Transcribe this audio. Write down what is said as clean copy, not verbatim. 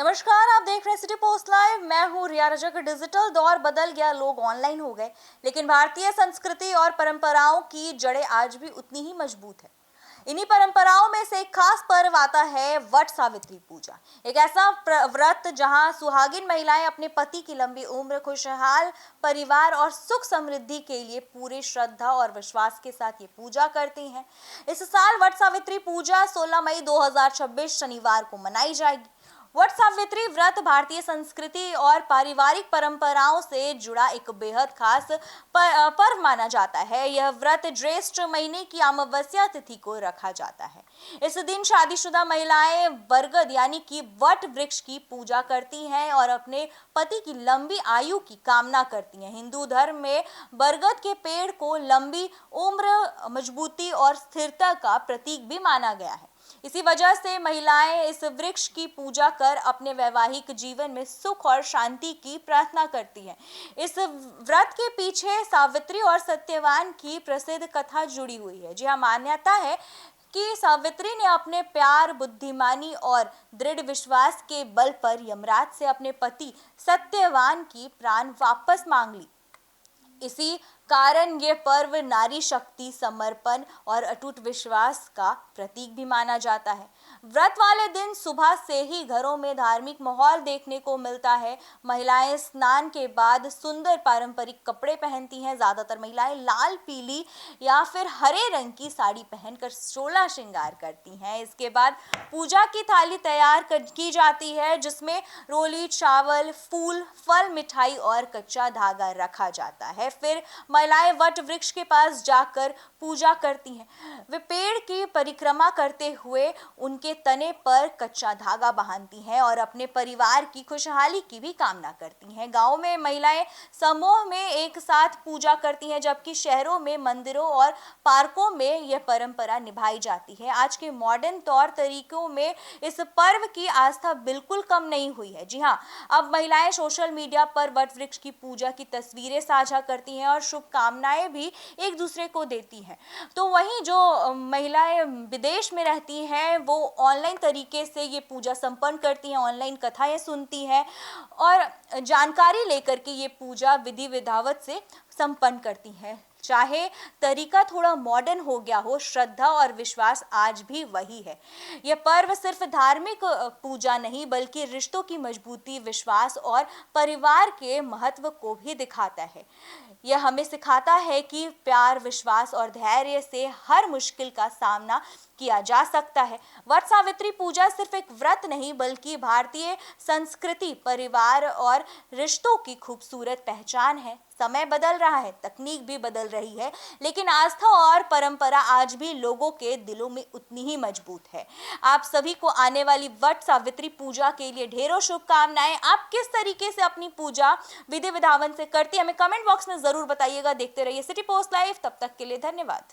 नमस्कार, आप देख रहे हैं सिटी पोस्ट लाइव। मैं हूं रिया रजक। डिजिटल दौर बदल गया, लोग ऑनलाइन हो गए, लेकिन भारतीय संस्कृति और परंपराओं की जड़ें आज भी उतनी ही मजबूत है। इन्हीं परंपराओं में से एक खास पर्व आता है वट सावित्री पूजा। एक ऐसा व्रत जहां सुहागिन महिलाएं अपने पति की लंबी उम्र, खुशहाल परिवार और सुख समृद्धि के लिए पूरे श्रद्धा और विश्वास के साथ ये पूजा करती हैं। इस साल वट सावित्री पूजा 16 मई 2026 शनिवार को मनाई जाएगी। वट सावित्री व्रत भारतीय संस्कृति और पारिवारिक परंपराओं से जुड़ा एक बेहद खास पर्व माना जाता है। यह व्रत ज्येष्ठ महीने की अमावस्या तिथि को रखा जाता है। इस दिन शादीशुदा महिलाएं बरगद यानी कि वट वृक्ष की पूजा करती हैं और अपने पति की लंबी आयु की कामना करती हैं। हिंदू धर्म में बरगद के पेड़ को लंबी उम्र, मजबूती और स्थिरता का प्रतीक भी माना गया है। इसी वजह से महिलाएं इस वृक्ष की पूजा कर अपने वैवाहिक जीवन में सुख और शांति की प्रार्थना करती हैं। इस व्रत के पीछे सावित्री और सत्यवान की प्रसिद्ध कथा जुड़ी हुई है। जी हाँ, मान्यता है कि सावित्री ने अपने प्यार, बुद्धिमानी और दृढ़ विश्वास के बल पर यमराज से अपने पति सत्यवान की प्राण वापस मांग ली। इसी कारण ये पर्व नारी शक्ति, समर्पण और अटूट विश्वास का प्रतीक भी माना जाता है। व्रत वाले दिन सुबह से ही घरों में धार्मिक माहौल देखने को मिलता है। महिलाएं स्नान के बाद सुंदर पारंपरिक कपड़े पहनती हैं। ज्यादातर महिलाएं लाल, पीली या फिर हरे रंग की साड़ी पहनकर सोलह श्रृंगार करती हैं। इसके बाद पूजा की थाली तैयार की जाती है, जिसमें रोली चावल, फूल, फल, मिठाई और कच्चा धागा रखा जाता है। फिर महिलाएं वट वृक्ष के पास जाकर पूजा करती हैं। वे पेड़ की परिक्रमा करते हुए उनके तने पर कच्चा धागा बांधती हैं और अपने परिवार की खुशहाली की भी कामना करती हैं। गांव में महिलाएं समूह में एक साथ पूजा करती हैं, जबकि शहरों में मंदिरों और पार्कों में यह परंपरा निभाई जाती है। आज के मॉडर्न तौर तरीकों में इस पर्व की आस्था बिल्कुल कम नहीं हुई है। जी हाँ, अब महिलाएं सोशल मीडिया पर वट वृक्ष की पूजा की तस्वीरें साझा करती हैं और शुभकामनाएं भी एक दूसरे को देती हैं। तो वहीं जो महिलाएं विदेश में रहती हैं, वो ऑनलाइन तरीके से ये पूजा संपन्न करती हैं, ऑनलाइन कथाएं सुनती हैं और जानकारी लेकर के ये पूजा विधि विधावत से संपन्न करती हैं। चाहे तरीका थोड़ा मॉडर्न हो गया हो, श्रद्धा और विश्वास आज भी वही है। यह पर्व सिर्फ धार्मिक पूजा नहीं, बल्कि रिश्तों की मजबूती, विश्वास और परिवार के महत्व को भी दिखाता है। यह हमें सिखाता है कि प्यार, विश्वास और धैर्य से हर मुश्किल का सामना किया जा सकता है। वट सावित्री पूजा सिर्फ एक व्रत नहीं, बल्कि भारतीय संस्कृति, परिवार और रिश्तों की खूबसूरत पहचान है। समय बदल रहा है, तकनीक भी बदल रही है, लेकिन आस्था और परंपरा आज भी लोगों के दिलों में उतनी ही मजबूत है। आप सभी को आने वाली वट सावित्री पूजा के लिए ढेरों शुभकामनाएं। आप किस तरीके से अपनी पूजा विधि विधान से करती हैं, हमें कमेंट बॉक्स में जरूर बताइएगा। देखते रहिए सिटी पोस्ट लाइव। तब तक के लिए धन्यवाद।